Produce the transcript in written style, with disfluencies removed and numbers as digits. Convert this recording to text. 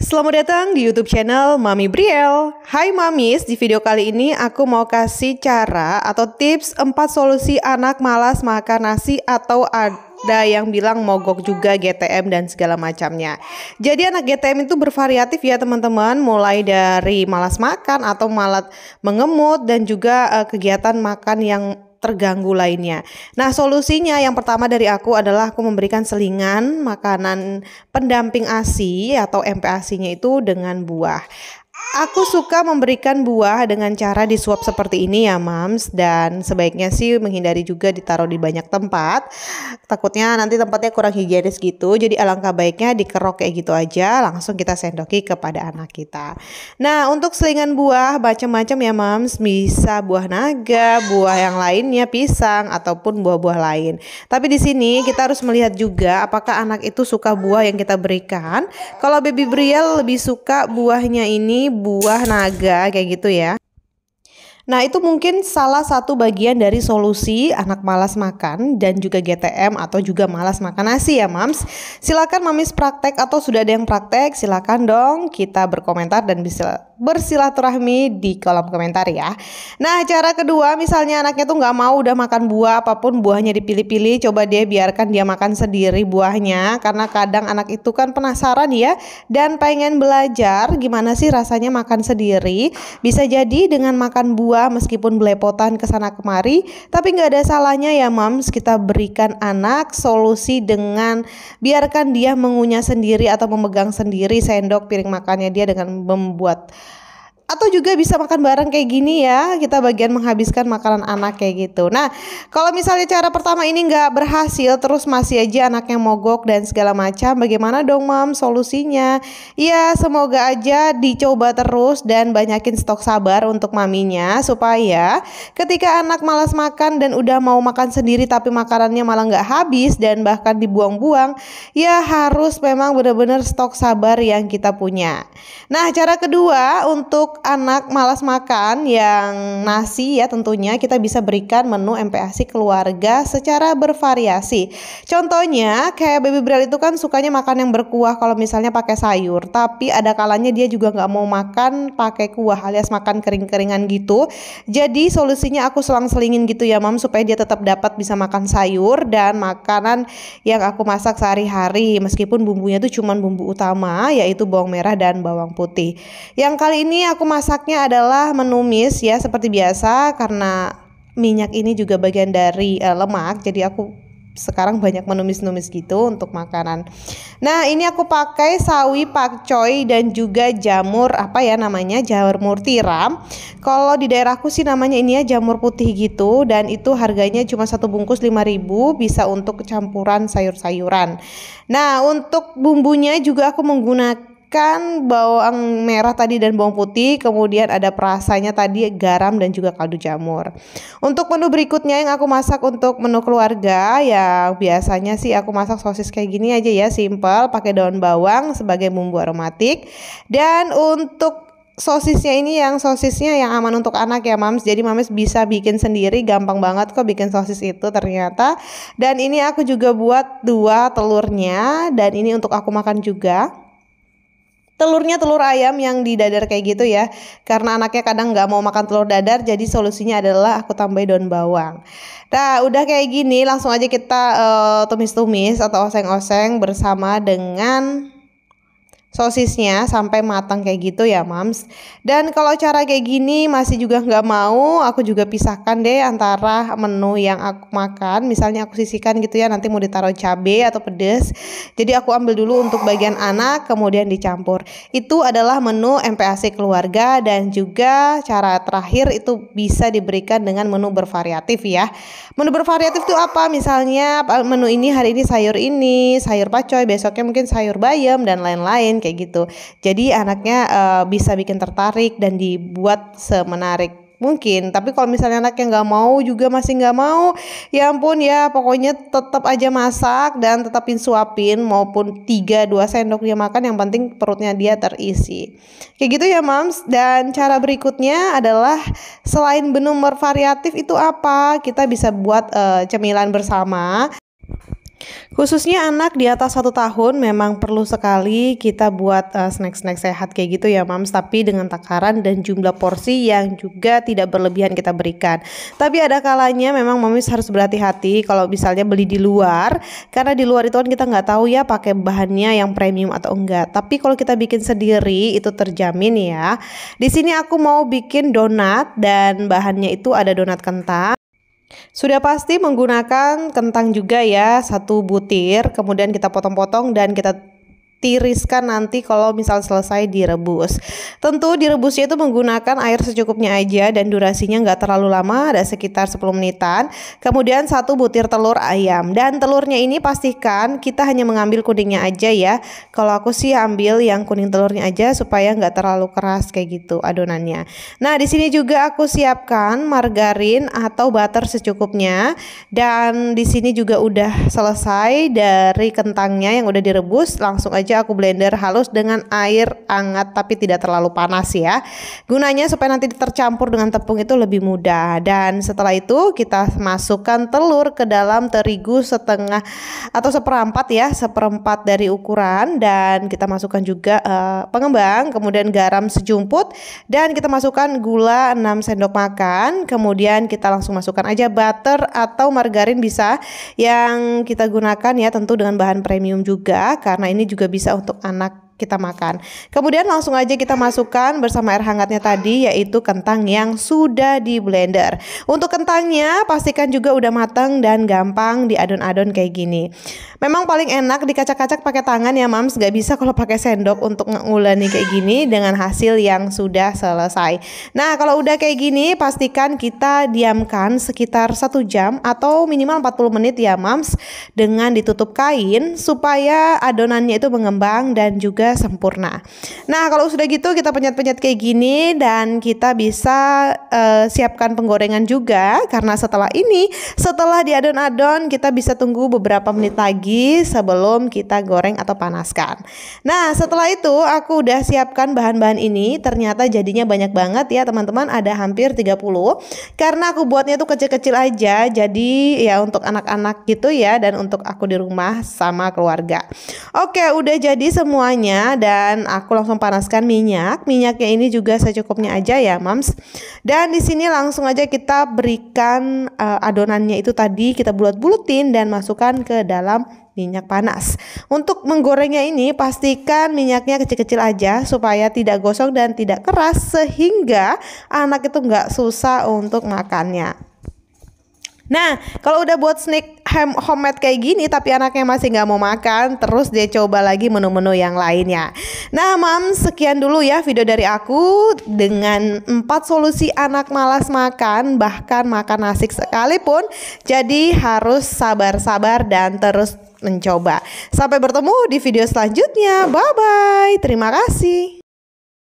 Selamat datang di YouTube channel Mami Briel. Hai Mamis, di video kali ini aku mau kasih cara atau tips 4 solusi anak malas makan nasi atau ada yang bilang mogok juga GTM dan segala macamnya. Jadi anak GTM itu bervariatif ya teman-teman, mulai dari malas makan atau malah mengemut dan juga kegiatan makan yang terganggu lainnya. Nah, solusinya yang pertama dari aku adalah aku memberikan selingan makanan pendamping ASI atau MPASI-nya itu dengan buah. Aku suka memberikan buah dengan cara disuap seperti ini ya Mams, dan sebaiknya sih menghindari juga ditaruh di banyak tempat. Takutnya nanti tempatnya kurang higienis gitu. Jadi alangkah baiknya dikerok kayak gitu aja, langsung kita sendoki kepada anak kita. Nah, untuk selingan buah macam-macam ya Mams, bisa buah naga, buah yang lainnya, pisang ataupun buah-buah lain. Tapi di sini kita harus melihat juga apakah anak itu suka buah yang kita berikan. Kalau baby Briel lebih suka buahnya ini buah naga kayak gitu ya. Nah, itu mungkin salah satu bagian dari solusi anak malas makan dan juga GTM atau juga malas makan nasi ya Mams. Silakan Mamis praktek atau sudah ada yang praktek, silakan dong kita berkomentar dan bisa bersilaturahmi di kolom komentar ya. Nah, cara kedua, misalnya anaknya tuh nggak mau udah makan buah, apapun buahnya dipilih-pilih, coba dia biarkan dia makan sendiri buahnya, karena kadang anak itu kan penasaran ya dan pengen belajar gimana sih rasanya makan sendiri. Bisa jadi dengan makan buah meskipun belepotan kesana kemari, tapi nggak ada salahnya ya Mams kita berikan anak solusi dengan biarkan dia mengunyah sendiri atau memegang sendiri sendok piring makannya dia dengan membuat, atau juga bisa makan bareng kayak gini ya, kita bagian menghabiskan makanan anak kayak gitu. Nah, kalau misalnya cara pertama ini nggak berhasil, terus masih aja anaknya mogok dan segala macam, bagaimana dong Mam solusinya? Ya, semoga aja dicoba terus dan banyakin stok sabar untuk maminya, supaya ketika anak malas makan dan udah mau makan sendiri tapi makanannya malah nggak habis dan bahkan dibuang-buang, ya harus memang benar-benar stok sabar yang kita punya. Nah, cara kedua untuk anak malas makan yang nasi ya, tentunya kita bisa berikan menu MPASI keluarga secara bervariasi. Contohnya kayak baby Briel itu kan sukanya makan yang berkuah kalau misalnya pakai sayur, tapi ada kalanya dia juga nggak mau makan pakai kuah alias makan kering-keringan gitu. Jadi solusinya aku selang-selingin gitu ya Mam, supaya dia tetap dapat bisa makan sayur dan makanan yang aku masak sehari-hari, meskipun bumbunya itu cuma bumbu utama yaitu bawang merah dan bawang putih. Yang kali ini aku masaknya adalah menumis ya, seperti biasa, karena minyak ini juga bagian dari lemak, jadi aku sekarang banyak menumis-numis gitu untuk makanan. Nah, ini aku pakai sawi pakcoy dan juga jamur apa ya namanya, jamur tiram. Kalau di daerahku sih namanya ini ya jamur putih gitu, dan itu harganya cuma satu bungkus 5.000, bisa untuk campuran sayur-sayuran. Nah, untuk bumbunya juga aku menggunakan bawang merah tadi dan bawang putih, kemudian ada perasanya tadi garam dan juga kaldu jamur. Untuk menu berikutnya yang aku masak untuk menu keluarga, ya biasanya sih aku masak sosis kayak gini aja ya, simple, pakai daun bawang sebagai bumbu aromatik. Dan untuk sosisnya ini yang sosisnya yang aman untuk anak ya Mams, jadi Mams bisa bikin sendiri, gampang banget kok bikin sosis itu ternyata. Dan ini aku juga buat 2 telurnya, dan ini untuk aku makan juga. Telurnya telur ayam yang didadar kayak gitu ya, karena anaknya kadang nggak mau makan telur dadar, jadi solusinya adalah aku tambahin daun bawang. Nah, udah kayak gini langsung aja kita tumis-tumis atau oseng-oseng bersama dengan sosisnya sampai matang kayak gitu ya Mams. Dan kalau cara kayak gini masih juga nggak mau, aku juga pisahkan deh antara menu yang aku makan. Misalnya aku sisihkan gitu ya, nanti mau ditaruh cabai atau pedas, jadi aku ambil dulu untuk bagian anak kemudian dicampur. Itu adalah menu MPASI keluarga. Dan juga cara terakhir itu bisa diberikan dengan menu bervariatif ya. Menu bervariatif itu apa? Misalnya menu ini hari ini sayur pacoy, besoknya mungkin sayur bayam dan lain-lain kayak gitu. Jadi anaknya bisa bikin tertarik dan dibuat semenarik mungkin. Tapi kalau misalnya anaknya nggak mau juga masih nggak mau, ya ampun ya, pokoknya tetap aja masak dan tetapin suapin, maupun 2 sendok dia makan, yang penting perutnya dia terisi kayak gitu ya Mams. Dan cara berikutnya adalah selain menu bervariatif itu apa, kita bisa buat cemilan bersama. Khususnya anak di atas 1 tahun memang perlu sekali kita buat snack-snack sehat kayak gitu ya Mams, tapi dengan takaran dan jumlah porsi yang juga tidak berlebihan kita berikan. Tapi ada kalanya memang Mamis harus berhati-hati kalau misalnya beli di luar, karena di luar itu kan kita nggak tahu ya pakai bahannya yang premium atau enggak. Tapi kalau kita bikin sendiri itu terjamin ya. Di sini aku mau bikin donat dan bahannya itu ada donat kentang. Sudah pasti menggunakan kentang juga ya, 1 butir, kemudian kita potong-potong dan kita tiriskan nanti kalau misal selesai direbus. Tentu direbusnya itu menggunakan air secukupnya aja dan durasinya nggak terlalu lama, ada sekitar 10 menitan. Kemudian 1 butir telur ayam, dan telurnya ini pastikan kita hanya mengambil kuningnya aja ya. Kalau aku sih ambil yang kuning telurnya aja supaya nggak terlalu keras kayak gitu adonannya. Nah di sini juga aku siapkan margarin atau butter secukupnya, dan di sini juga udah selesai dari kentangnya yang udah direbus. Langsung aja aku blender halus dengan air hangat tapi tidak terlalu panas ya. Gunanya supaya nanti tercampur dengan tepung itu lebih mudah. Dan setelah itu kita masukkan telur ke dalam terigu setengah atau seperempat ya, seperempat dari ukuran, dan kita masukkan juga pengembang, kemudian garam sejumput, dan kita masukkan gula 6 sendok makan. Kemudian kita langsung masukkan aja butter atau margarin bisa, yang kita gunakan ya tentu dengan bahan premium juga, karena ini juga bisa untuk anak kita makan. Kemudian langsung aja kita masukkan bersama air hangatnya tadi, yaitu kentang yang sudah di blender. Untuk kentangnya pastikan juga udah matang dan gampang diadon-adon kayak gini. Memang paling enak dikacak-kacak pakai tangan ya Mams, gak bisa kalau pakai sendok untuk nguleni kayak gini dengan hasil yang sudah selesai. Nah kalau udah kayak gini pastikan kita diamkan sekitar 1 jam atau minimal 40 menit ya Mams, dengan ditutup kain supaya adonannya itu mengembang dan juga sempurna. Nah kalau sudah gitu kita penyet-penyet kayak gini, dan kita bisa siapkan penggorengan juga, karena setelah ini, setelah diadon-adon kita bisa tunggu beberapa menit lagi sebelum kita goreng atau panaskan. Nah setelah itu aku udah siapkan bahan-bahan ini. Ternyata jadinya banyak banget ya teman-teman, ada hampir 30, karena aku buatnya tuh kecil-kecil aja, jadi ya untuk anak-anak gitu ya, dan untuk aku di rumah sama keluarga. Oke udah jadi semuanya, dan aku langsung panaskan minyaknya ini juga secukupnya aja ya Mams. Dan di sini langsung aja kita berikan adonannya itu tadi, kita bulat-bulutin dan masukkan ke dalam minyak panas. Untuk menggorengnya ini pastikan minyaknya kecil-kecil aja supaya tidak gosong dan tidak keras, sehingga anak itu nggak susah untuk makannya. Nah kalau udah buat snack homemade kayak gini tapi anaknya masih nggak mau makan, terus dia coba lagi menu-menu yang lainnya. Nah Mams, sekian dulu ya video dari aku dengan 4 solusi anak malas makan, bahkan makan nasi sekalipun. Jadi harus sabar-sabar dan terus mencoba. Sampai bertemu di video selanjutnya. Bye bye. Terima kasih.